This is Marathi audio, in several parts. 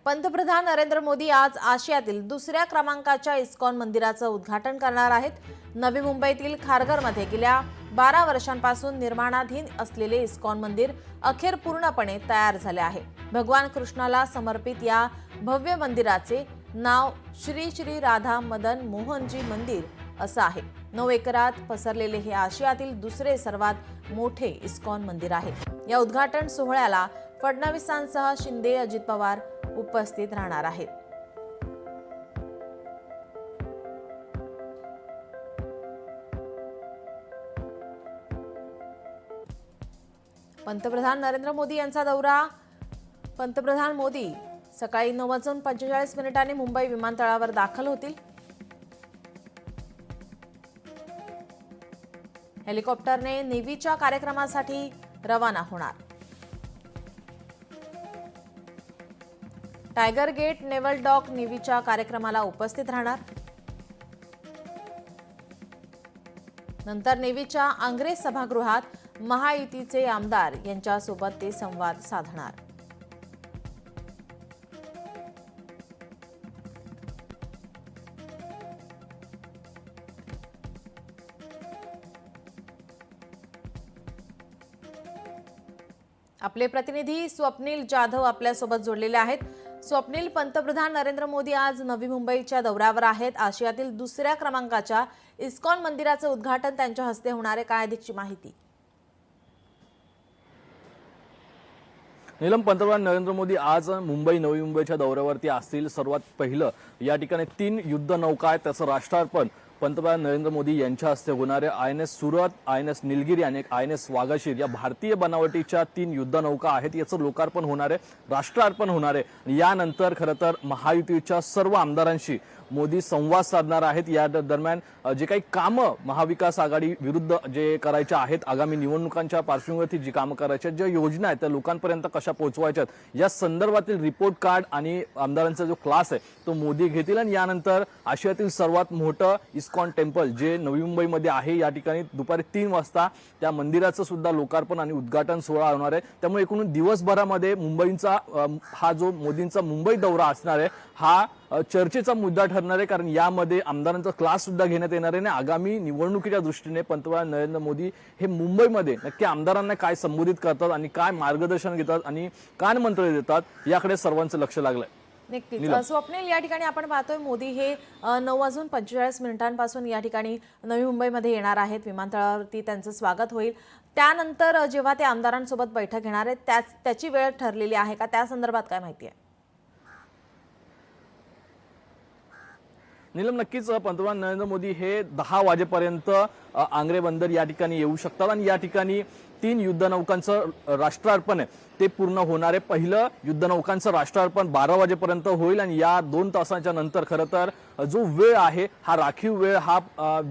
पंतप्रधान नरेंद्र मोदी आज आशियातील दुसऱ्या क्रमांकाच्या इस्कॉन मंदिराचं उद्घाटन करणार आहेत। नवी मुंबईतील खारघरमध्ये गेल्या 12 वर्षांपासून निर्माणाधीन असलेले इस्कॉन मंदिर अखेर पूर्णपणे तयार झाले आहे। भगवान कृष्णाला समर्पित या भव्य मंदिराचे नाव श्री श्री राधा मदन मोहनजी मंदिर असं आहे। 9 एकरात पसरलेले हे आशियातील दुसरे सर्वात मोठे इस्कॉन मंदिर आहे। या उद्घाटन सोहळ्याला फडणवीसांसह शिंदे, अजित पवार उपस्थित राहणार आहेत। पंतप्रधान नरेंद्र मोदी यांचा दौरा। पंतप्रधान मोदी सकाळी 9:45 मुंबई विमानतळावर दाखल होतील। हेलिकॉप्टरने नेव्हीच्या कार्यक्रमासाठी रवाना होणार। टायगर गेट नेव्हल डॉक नेव्हीच्या कार्यक्रमाला उपस्थित राहणार। नंतर नेव्हीच्या आंग्रे सभागृहात महायुतीचे आमदार यांच्यासोबत ते संवाद साधणार। आपले प्रतिनिधी स्वप्नील जाधव आपल्यासोबत जोडलेले आहेत। स्वप्नील, पंतप्रधान नरेंद्र मोदी आज नवी मुंबईच्या दौऱ्यावर आहेत। आशियातील दुसऱ्या क्रमांकाच्या इस्कॉन मंदिराचं उद्घाटन त्यांच्या हस्ते होणार आहे, काय अधिकची माहिती? नीलम, पंतप्रधान नरेंद्र मोदी आज नवी मुंबईच्या दौऱ्यावरती असतील। सर्वात पहिलं या ठिकाणी 3 युद्ध नौका आहेत, त्याचं राष्ट्रार्पण पंतप्रधान नरेंद्र मोदी यांच्या हस्ते होणार आहे। INS सुरत, INS निलगिरी आणि INS वाघाशीर या भारतीय बनावटीच्या 3 युद्ध नौका आहेत। याचं लोकार्पण होणार आहे, राष्ट्रार्पण होणार आहे। यानंतर खरं तर महायुतीच्या सर्व आमदारांशी मोदी संवाद साधणार आहेत। या दरम्यान जे काही कामं महाविकास आघाडी विरुद्ध जे करायचे आहेत, आगामी निवडणुकांच्या पार्श्वभूमीवरती जी कामं करायची आहेत, ज्या योजना आहेत त्या लोकांपर्यंत कशा पोहोचवायच्यात या संदर्भातील रिपोर्ट कार्ड आणि आमदारांचा जो क्लास आहे तो मोदी घेतील। आणि यानंतर आशियातील सर्वात मोठं इस्कॉन टेम्पल जे नवी मुंबईमध्ये आहे, या ठिकाणी दुपारी 3 वाजता त्या मंदिराचं सुद्धा लोकार्पण आणि उद्घाटन सोहळा होणार आहे। त्यामुळे एकूण दिवसभरामध्ये मुंबईचा हा जो मोदींचा मुंबई दौरा असणार आहे हा चर्चेचा मुद्दा ठरणार आहे, कारण यामध्ये आमदारांचा क्लास सुद्धा घेण्यात येणार आहे। आणि आगामी निवडणुकीच्या दृष्टीने पंतप्रधान नरेंद्र मोदी हे मुंबईमध्ये नक्की आमदारांना काय संबोधित करतात आणि काय मार्गदर्शन घेतात आणि काय मंत्र देतात याकडे सर्वांचं लक्ष लागलंय। नक्कीच स्वप्नील, या ठिकाणी आपण पाहतोय मोदी हे 9:45 या ठिकाणी नवी मुंबईमध्ये येणार आहेत। विमानतळावरती त्यांचं स्वागत होईल। त्यानंतर जेव्हा ते आमदारांसोबत बैठक घेणार आहेत त्याची वेळ ठरलेली आहे का, त्या संदर्भात काय माहिती आहे? नीलम, नक्कीच पंतप्रधान नरेंद्र मोदी हे 10 वाजेपर्यंत आंग्रे बंदर या ठिकाणी येऊ शकतात आणि या ठिकाणी 3 युद्ध नौकांचं राष्ट्रार्पण आहे ते पूर्ण होणार आहे। पहिलं युद्ध नौकांचं राष्ट्रार्पण 12 वाजेपर्यंत होईल आणि या 2 तासांच्या नंतर खरं तर जो वेळ आहे हा राखीव वेळ हा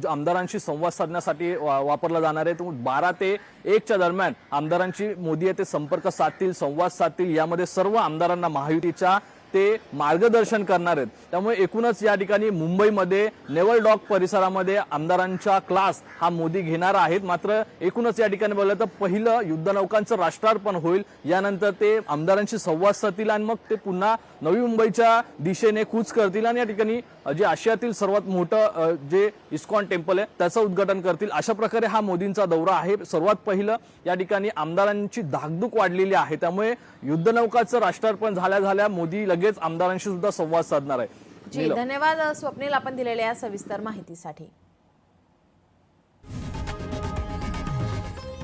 आमदारांशी संवाद साधण्यासाठी वापरला जाणार आहे। 12 ते 1च्या दरम्यान आमदारांची मोदी ते संपर्क साधतील, संवाद साधतील। यामध्ये सर्व आमदारांना महायुतीच्या ते मार्गदर्शन करणार आहेत। त्यामुळे एकूणच या ठिकाणी मुंबईमध्ये नेव्हल डॉक परिसरामध्ये आमदारांचा क्लास हा मोदी घेणार आहेत। मात्र एकूणच या ठिकाणी बोललं तर पहिलं युद्ध नौकांचं राष्ट्रार्पण होईल, यानंतर ते आमदारांशी संवाद साधतील आणि मग ते पुन्हा नवी मुंबईच्या दिशेने कूच करतील आणि या ठिकाणी जे आशियातील सर्वात मोठं जे इस्कॉन टेम्पल आहे त्याचं उद्घाटन करतील। अशा प्रकारे हा मोदींचा दौरा आहे। सर्वात पहिलं या ठिकाणी आमदारांची धाकधूक वाढलेली आहे, त्यामुळे युद्ध नौकाचं राष्ट्रार्पण झाल्या मोदी लगेच आमदारांशी सुद्धा संवाद साधणार आहे। जी, धन्यवाद स्वप्नील, आपण दिलेल्या सविस्तर माहितीसाठी।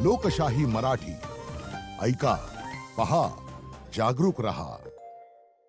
लोकशाही मराठी ऐका, पहा, जागरूक रहा।